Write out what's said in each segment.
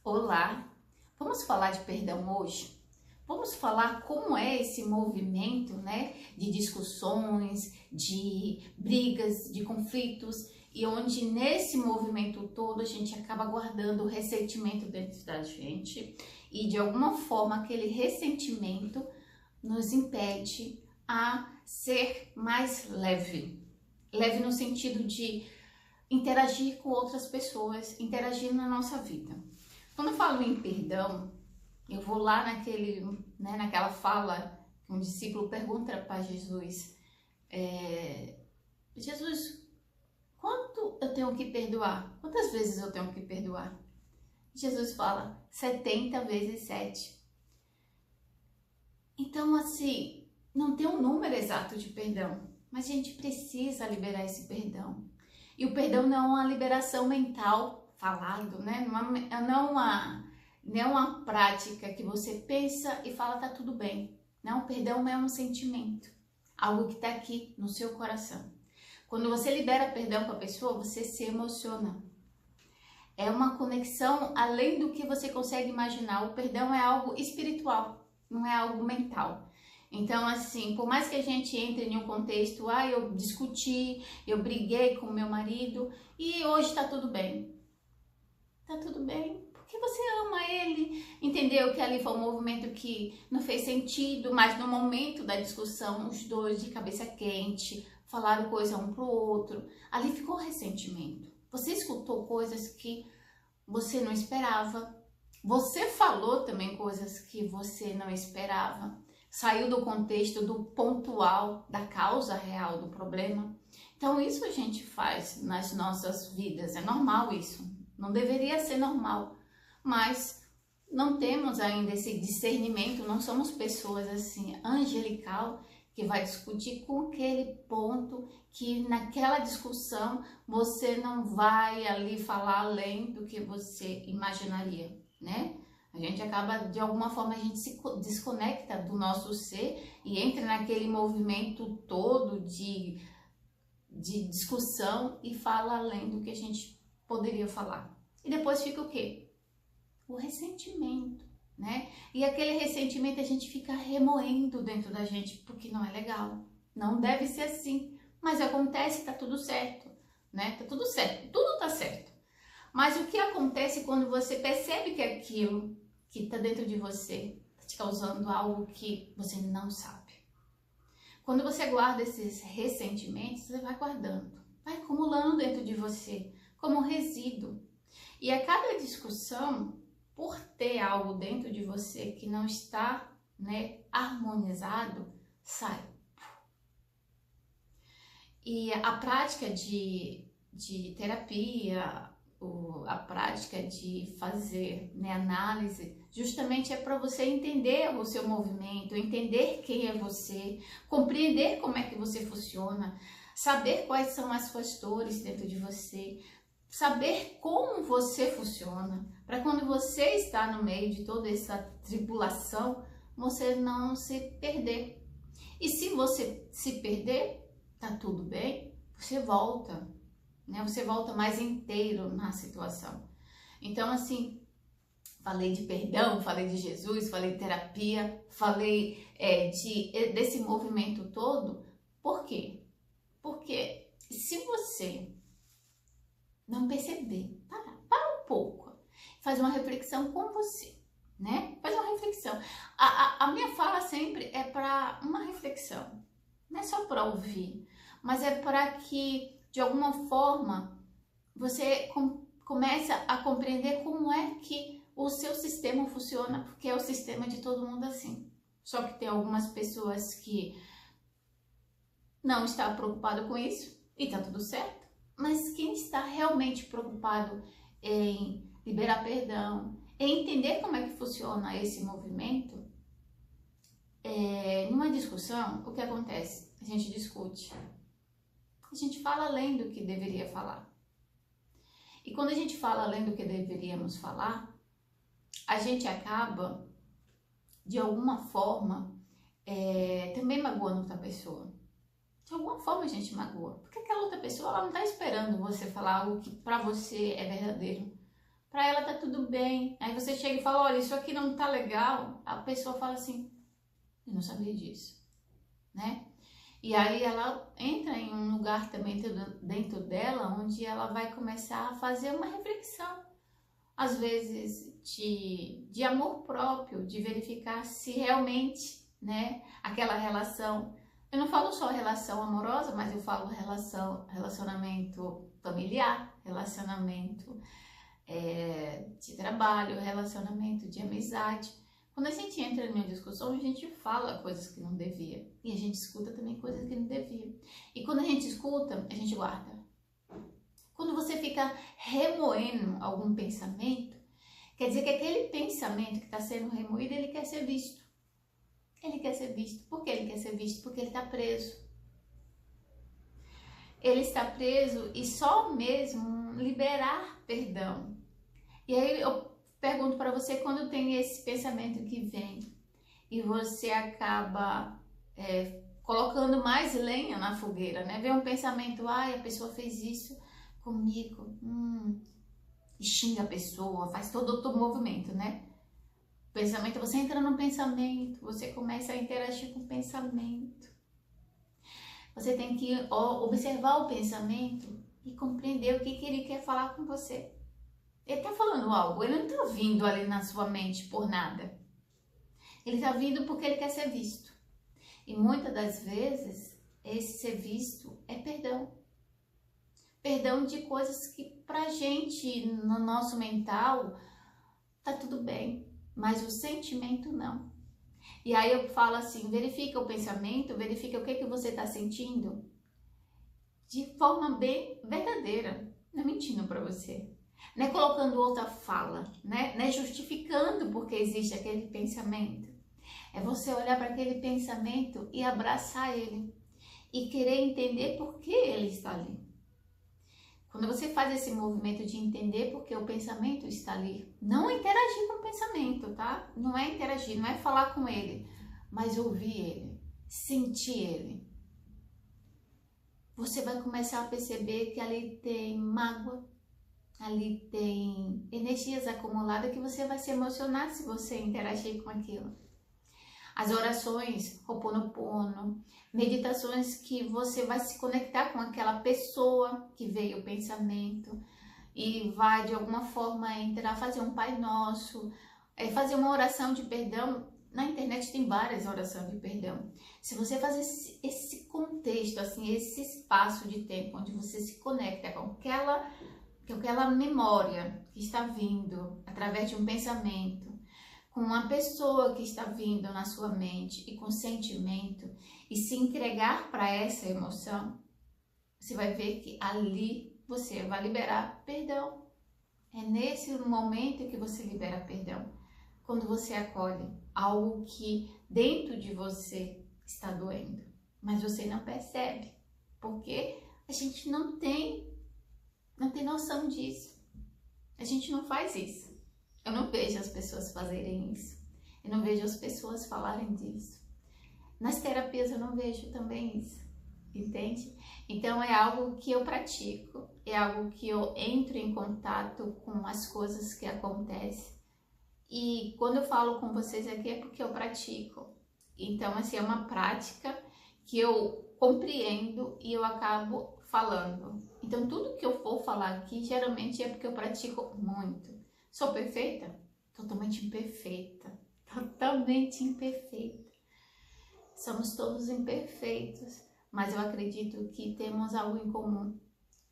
Olá, vamos falar de perdão hoje? Vamos falar como é esse movimento, né, de discussões, de brigas, de conflitos e onde nesse movimento todo a gente acaba guardando o ressentimento dentro da gente e de alguma forma aquele ressentimento nos impede a ser mais leve. Leve no sentido de interagir com outras pessoas, interagir na nossa vida. Quando eu falo em perdão, eu vou lá naquela fala que um discípulo pergunta para Jesus, Jesus, quanto eu tenho que perdoar? Quantas vezes eu tenho que perdoar? Jesus fala, 70 vezes 7. Então, assim, não tem um número exato de perdão, mas a gente precisa liberar esse perdão. E o perdão não é uma liberação mental falado, né? Não é uma prática que você pensa e fala, tá tudo bem. Não, o perdão é um sentimento, algo que está aqui no seu coração. Quando você libera perdão para a pessoa, você se emociona. É uma conexão além do que você consegue imaginar. O perdão é algo espiritual, não é algo mental. Então, assim, por mais que a gente entre em um contexto, eu discuti, eu briguei com meu marido e hoje tá tudo bem. Tá tudo bem, porque você ama ele, entendeu que ali foi um movimento que não fez sentido, mas no momento da discussão, os dois de cabeça quente, falaram coisa um pro outro, ali ficou ressentimento. Você escutou coisas que você não esperava, você falou também coisas que você não esperava. Saiu do contexto do pontual, da causa real do problema. Então isso a gente faz nas nossas vidas, é normal isso, não deveria ser normal, mas não temos ainda esse discernimento, não somos pessoas assim, angelical, que vai discutir com aquele ponto que naquela discussão você não vai ali falar além do que você imaginaria, né? A gente acaba, de alguma forma, a gente se desconecta do nosso ser e entra naquele movimento todo de discussão e fala além do que a gente poderia falar. E depois fica o quê? O ressentimento, né? E aquele ressentimento a gente fica remoendo dentro da gente, porque não é legal. Não deve ser assim. Mas acontece, tá tudo certo, né? Tá tudo certo, tudo tá certo. Mas o que acontece quando você percebe que aquilo que está dentro de você está te causando algo que você não sabe? Quando você guarda esses ressentimentos, você vai guardando, vai acumulando dentro de você como um resíduo. E a cada discussão, por ter algo dentro de você que não está, né, harmonizado, sai. E a prática de terapia, a prática de fazer, né, análise, justamente é para você entender o seu movimento, entender quem é você, compreender como é que você funciona, saber quais são as suas dores dentro de você, saber como você funciona, para quando você está no meio de toda essa tribulação, você não se perder. E se você se perder, tá tudo bem, você volta, né? Você volta mais inteiro na situação. Então, assim, falei de perdão, falei de Jesus, falei de terapia, falei desse movimento todo. Por quê? Porque se você não perceber, para um pouco, faz uma reflexão com você, né? Faz uma reflexão. A minha fala sempre é para uma reflexão, não é só para ouvir, mas é para que de alguma forma você começa a compreender como é que o seu sistema funciona, porque é o sistema de todo mundo assim. Só que tem algumas pessoas que não estão preocupadas com isso e tá tudo certo. Mas quem está realmente preocupado em liberar perdão, em entender como é que funciona esse movimento, numa discussão, o que acontece? A gente discute. A gente fala além do que deveria falar. E quando a gente fala além do que deveríamos falar, a gente acaba, de alguma forma, também magoando outra pessoa. De alguma forma a gente magoa. Porque aquela outra pessoa, ela não está esperando você falar algo que para você é verdadeiro. Para ela tá tudo bem. Aí você chega e fala, olha, isso aqui não tá legal. A pessoa fala assim, eu não sabia disso, né? E aí ela entra em um lugar também dentro dela, onde ela vai começar a fazer uma reflexão. Às vezes de amor próprio, de verificar se realmente, né, aquela relação, eu não falo só relação amorosa, mas eu falo relacionamento familiar, relacionamento de trabalho, relacionamento de amizade. Quando a gente entra em uma discussão, a gente fala coisas que não devia. E a gente escuta também coisas que não devia. E quando a gente escuta, a gente guarda. Quando você fica remoendo algum pensamento, quer dizer que aquele pensamento que está sendo remoído, ele quer ser visto. Ele quer ser visto. Por que ele quer ser visto? Porque ele está preso. Ele está preso e só mesmo liberar perdão. E aí eu pergunto para você, quando tem esse pensamento que vem e você acaba colocando mais lenha na fogueira, né? Vem um pensamento, ai, a pessoa fez isso comigo, e xinga a pessoa, faz todo outro movimento, né? Pensamento, você entra no pensamento, você começa a interagir com o pensamento. Você tem que observar o pensamento e compreender o que ele quer falar com você. Ele tá falando algo, ele não tá vindo ali na sua mente por nada. Ele tá vindo porque ele quer ser visto. E muitas das vezes, esse ser visto é perdão. Perdão de coisas que pra gente, no nosso mental, tá tudo bem, mas o sentimento não. E aí eu falo assim, verifica o pensamento, verifica o que você tá sentindo de forma bem verdadeira, não é mentindo pra você. Não é colocando outra fala, né? Não é justificando porque existe aquele pensamento. É você olhar para aquele pensamento e abraçar ele e querer entender por que ele está ali. Quando você faz esse movimento de entender por que o pensamento está ali, não interagir com o pensamento, tá? Não é interagir, não é falar com ele, mas ouvir ele, sentir ele. Você vai começar a perceber que ali tem mágoa, ali tem energias acumuladas que você vai se emocionar se você interagir com aquilo. As orações, Ho'oponopono, meditações que você vai se conectar com aquela pessoa que veio o pensamento e vai de alguma forma entrar, fazer um Pai Nosso, fazer uma oração de perdão. Na internet tem várias orações de perdão. Se você fazer esse contexto, assim, esse espaço de tempo onde você se conecta com aquela memória que está vindo através de um pensamento, com uma pessoa que está vindo na sua mente e com sentimento, e se entregar para essa emoção, você vai ver que ali você vai liberar perdão. É nesse momento que você libera perdão, quando você acolhe algo que dentro de você está doendo, mas você não percebe, porque a gente não tem noção disso. A gente não faz isso. Eu não vejo as pessoas fazerem isso. Eu não vejo as pessoas falarem disso. Nas terapias eu não vejo também isso. Entende? Então é algo que eu pratico. É algo que eu entro em contato com as coisas que acontecem. E quando eu falo com vocês aqui é porque eu pratico. Então, assim, é uma prática que eu compreendo e eu acabo falando. Então, tudo que eu for falar aqui, geralmente é porque eu pratico muito. Sou perfeita? Totalmente imperfeita. Totalmente imperfeita. Somos todos imperfeitos, mas eu acredito que temos algo em comum,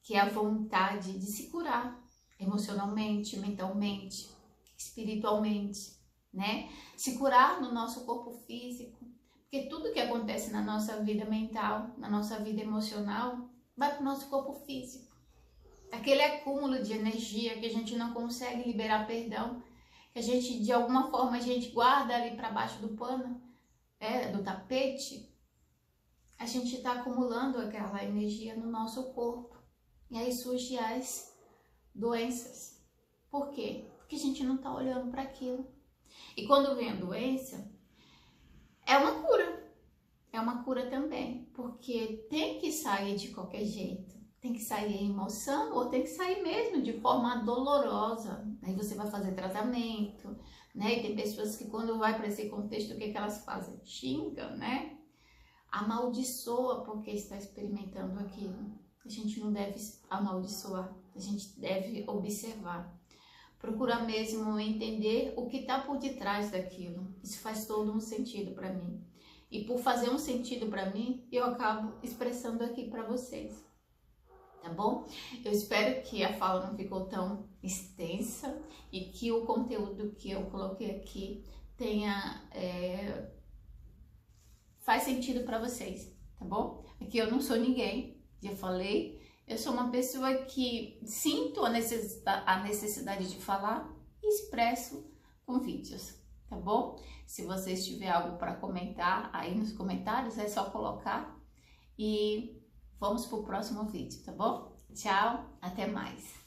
que é a vontade de se curar emocionalmente, mentalmente, espiritualmente, né? Se curar no nosso corpo físico, porque tudo que acontece na nossa vida mental, na nossa vida emocional, vai para o nosso corpo físico. Aquele acúmulo de energia que a gente não consegue liberar perdão, que a gente, de alguma forma, a gente guarda ali para baixo do pano, do tapete, a gente está acumulando aquela energia no nosso corpo. E aí surgem as doenças. Por quê? Porque a gente não está olhando para aquilo. E quando vem a doença, é uma cura. É uma cura também, porque tem que sair de qualquer jeito. tem que sair em emoção ou tem que sair mesmo de forma dolorosa. Aí você vai fazer tratamento, né? E tem pessoas que quando vai para esse contexto, o que elas fazem? Xingam, né? Amaldiçoa porque está experimentando aquilo. A gente não deve amaldiçoar, a gente deve observar. Procurar mesmo entender o que está por detrás daquilo. Isso faz todo um sentido para mim. E por fazer um sentido para mim, eu acabo expressando aqui para vocês. Tá bom? Eu espero que a fala não ficou tão extensa e que o conteúdo que eu coloquei aqui tenha faz sentido para vocês, tá bom? Aqui eu não sou ninguém, já falei, eu sou uma pessoa que sinto a necessidade de falar e expresso com vídeos, tá bom? Se vocês tiverem algo para comentar aí nos comentários, é só colocar e vamos pro próximo vídeo, tá bom? Tchau, até mais!